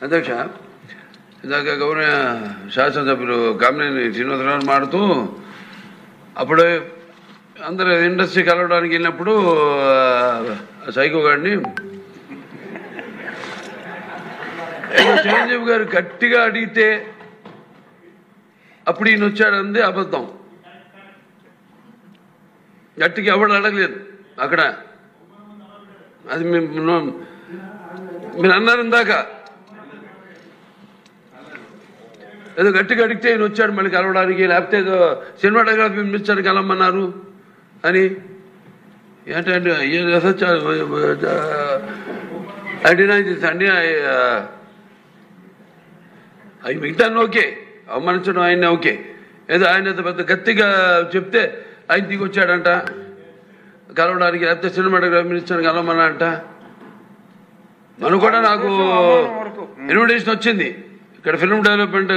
అధ్యక్ష, ఇందాక గౌరవ శాసనసభ్యులు కామినేని శ్రీనివాసరావు మాడుతూ అప్పుడు అందరూ ఇండస్ట్రీ కలవడానికి వెళ్ళినప్పుడు సైకో గారిని చిరంజీవి గారు గట్టిగా అడిగితే అప్పుడు ఈయన వచ్చాడంది అబద్ధం. గట్టిగా ఎవడు అడగలేదు అక్కడ. అది మీరు అన్నారు ఇందాక, ఏదో గట్టిగా అడిగితే ఈయన వచ్చాడు మళ్ళీ కలవడానికి, లేకపోతే ఏదో సినిమాటోగ్రఫీ మినిస్టర్ కలవమన్నారు అని. ఏంటంటే అండి అవి మిగతా ఓకే, అవమానించడం ఆయన ఓకే. ఏదో ఆయన పెద్ద గట్టిగా చెప్తే ఆయన దిగి వచ్చాడంట కలవడానికి, లేకపోతే సినిమాటోగ్రఫీ మినిస్టర్ కలవమన్నాడంట. మనం కూడా నాకు ఇన్విటేషన్ వచ్చింది ఇక్కడ ఫిల్మ్ డెవలప్మెంట్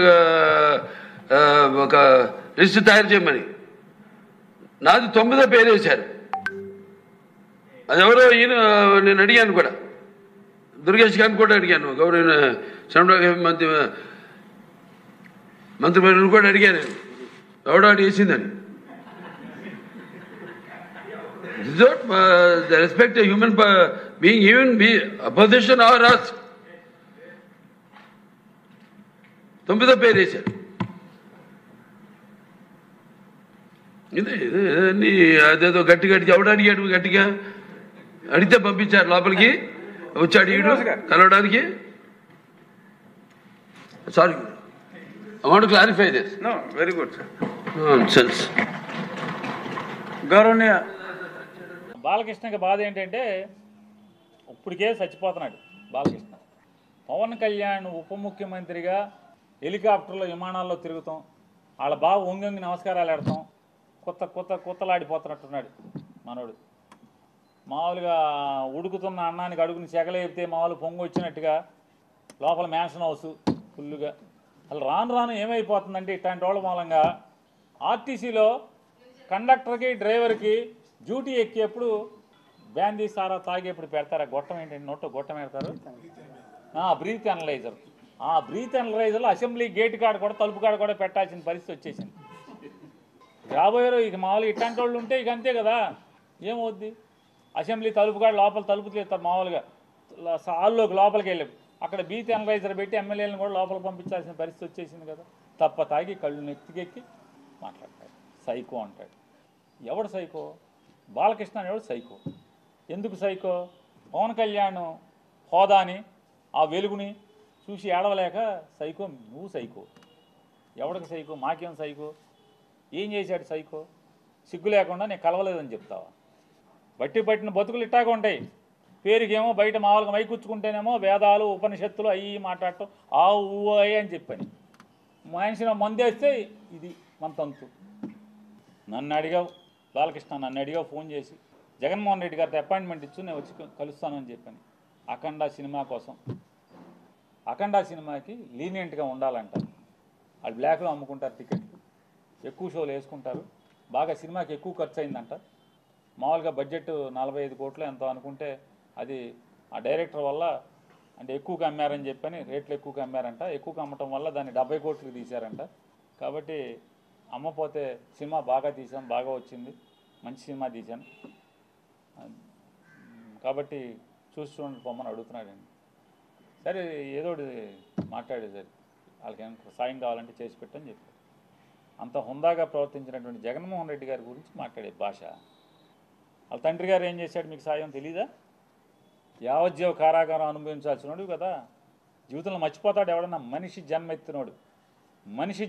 ఒక లిస్ట్ తయారు చేయమని. నాది 9వ పేరు వేశారు. అది ఎవరో ఈయన నేను అడిగాను కూడా, దుర్గేష్ గారిని కూడా అడిగాను, గౌరవ సినిమాటోగ్రఫీ మంత్రివర్యులు కూడా అడిగాను, ఎవడో అడిగేసిందని. The respect a human being, even be opposition or us. 9వ పేరు వేశారు. ఇదే అదేదో గట్టిగా ఎవడు అడిగాడు, గట్టిగా అడిగితే పంపించారు లోపలికి, వచ్చాడు ఈడు కలవడానికి. Sorry, I want to clarify this. No, very good, sir. Nonsense. గౌరవనీయ బాలకృష్ణకి బాధ ఏంటంటే ఇప్పటికే చచ్చిపోతున్నాడు బాలకృష్ణ. పవన్ కళ్యాణ్ ఉప ముఖ్యమంత్రిగా హెలికాప్టర్లో విమానాల్లో తిరుగుతాం, వాళ్ళ బావ వంగి నమస్కారాలు ఆడతాం, కొత్తలాడిపోతున్నట్టున్నాడు మనోడు. మామూలుగా ఉడుకుతున్న అన్నానికి అడుగుని చెగలేపితే మామూలు పొంగు వచ్చినట్టుగా లోపల మ్యాన్షన్ హౌస్ ఫుల్లుగా. అసలు రాను ఏమైపోతుందంటే ఇట్లాంటి వాళ్ళ మూలంగా ఆర్టీసీలో కండక్టర్కి డ్రైవర్కి డ్యూటీ ఎక్కేప్పుడు బ్యాందీ సారా తాగేప్పుడు పెడతారు. గొట్టం ఏంటంటే నోట్లో గొట్టం పెడతారు, బ్రీత్ అనలైజర్. ఆ బ్రీత్ అనలైజర్లో అసెంబ్లీ గేట్ కాడ కూడా తలుపు కాడ కూడా పెట్టాల్సిన పరిస్థితి వచ్చేసింది. రాబోయారు ఇక మామూలుగా ఇట్లాంటి వాళ్ళు ఉంటే ఇక అంతే కదా, ఏమవుద్ది. అసెంబ్లీ తలుపు కాడ లోపల తలుపు తీస్తారు మామూలుగా హాల్లోకి లోపలికి వెళ్ళి అక్కడ బ్రీత్ అనలైజర్ పెట్టి ఎమ్మెల్యేలను కూడా లోపలికి పంపించాల్సిన పరిస్థితి వచ్చేసింది కదా. తప్ప తాగి కళ్ళు నెత్తికెక్కి మాట్లాడతాడు, సైకో అంటాడు. ఎవడు సైకో? బాలకృష్ణ ఎవడు సైకో? ఎందుకు సైకో? పవన్ కళ్యాణ్ హోదాని ఆ వెలుగుని చూసి ఏడవలేక సైకో. నువ్వు సైకో. ఎవడికి సైకో? మాకేం సైకో? ఏం చేశాడు సైకో? సిగ్గు లేకుండా నేను కలవలేదని చెప్తావా? బట్టి పట్టిన బతుకులు ఇట్టాగా ఉంటాయి. పేరుకేమో బయట మామూలుగా మైకూర్చుకుంటేనేమో వేదాలు ఉపనిషత్తులు అవి మాట్లాడటం ఆ ఊ అయ్యి అని చెప్పని మనిషిని మందేస్తే ఇది మన తంతు. నన్ను అడిగావు బాలకృష్ణ, నన్ను అడిగావు ఫోన్ చేసి, జగన్మోహన్ రెడ్డి గారితో అపాయింట్మెంట్ ఇచ్చు నేను వచ్చి కలుస్తానని చెప్పాను. అఖండ సినిమా కోసం, అఖండ సినిమాకి లీనియంట్గా ఉండాలంట. వాళ్ళు బ్లాక్లో అమ్ముకుంటారు టికెట్లు, ఎక్కువ షోలు వేసుకుంటారు, బాగా సినిమాకి ఎక్కువ ఖర్చు అయిందంట. మామూలుగా బడ్జెట్ 45 కోట్లు ఎంతో అనుకుంటే అది ఆ డైరెక్టర్ వల్ల అంటే ఎక్కువగా అమ్మారని చెప్పని రేట్లు ఎక్కువగా అమ్మారంట. ఎక్కువగా అమ్మటం వల్ల దాన్ని 70 కోట్లకి తీశారంట. కాబట్టి అమ్మపోతే సినిమా బాగా తీసాం, బాగా వచ్చింది, మంచి సినిమా తీశాను కాబట్టి చూడండి పొమ్మని అడుగుతున్నాడండి. సరే ఏదో మాట్లాడేది, సరే వాళ్ళకి ఏమైనా సాయం కావాలంటే చేసి పెట్టని చెప్పి అంత హుందాగా ప్రవర్తించినటువంటి జగన్మోహన్ రెడ్డి గారి గురించి మాట్లాడే భాష. వాళ్ళ తండ్రి గారు ఏం చేశాడు మీకు సాయం తెలీదా? యావజ్జీవ కారాగారం అనుభవించాల్సినోడు కదా. జీవితంలో మర్చిపోతాడు ఎవడన్నా? మనిషి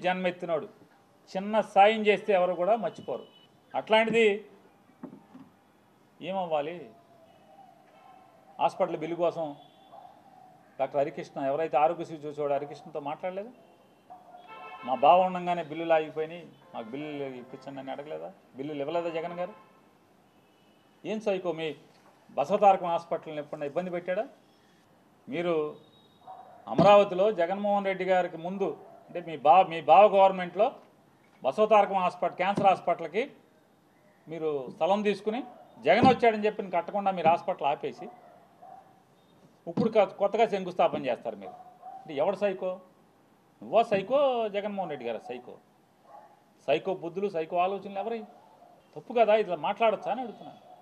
జన్మెత్తినోడు చిన్న సాయం చేస్తే ఎవరు కూడా మర్చిపోరు. అట్లాంటిది ఏమవ్వాలి? హాస్పిటల్ బిల్లు కోసం డాక్టర్ హరికృష్ణ ఎవరైతే ఆరోగ్యశ్రీ చూసేవాడు హరికృష్ణతో మాట్లాడలేదు? మా బావ ఉండగానే బిల్లులు ఆగిపోయినాయి, మాకు బిల్లులు ఇప్పించండి అని అడగలేదా? బిల్లులు ఇవ్వలేదా జగన్ గారు? ఏం సైకో? మీ బసవతారకం హాస్పిటల్ని ఎప్పుడన్నా ఇబ్బంది పెట్టాడా? మీరు అమరావతిలో జగన్మోహన్ రెడ్డి గారికి ముందు అంటే మీ బావ గవర్నమెంట్లో బసవతారకం హాస్పిటల్ క్యాన్సర్ హాస్పిటల్కి మీరు స్థలం తీసుకుని జగన్ వచ్చాడని చెప్పి కట్టకుండా మీరు హాస్పిటల్ ఆపేసి ఇప్పుడు కొత్తగా శంకుస్థాపన చేస్తారు. మీరు అంటే ఎవడు సైకో? నువ్వో సైకో, జగన్మోహన్ రెడ్డి గారు సైకో? సైకో బుద్ధులు, సైకో ఆలోచనలు ఎవరై? తప్పు కదా, ఇట్లా మాట్లాడచ్చా అని అడుగుతున్నాను.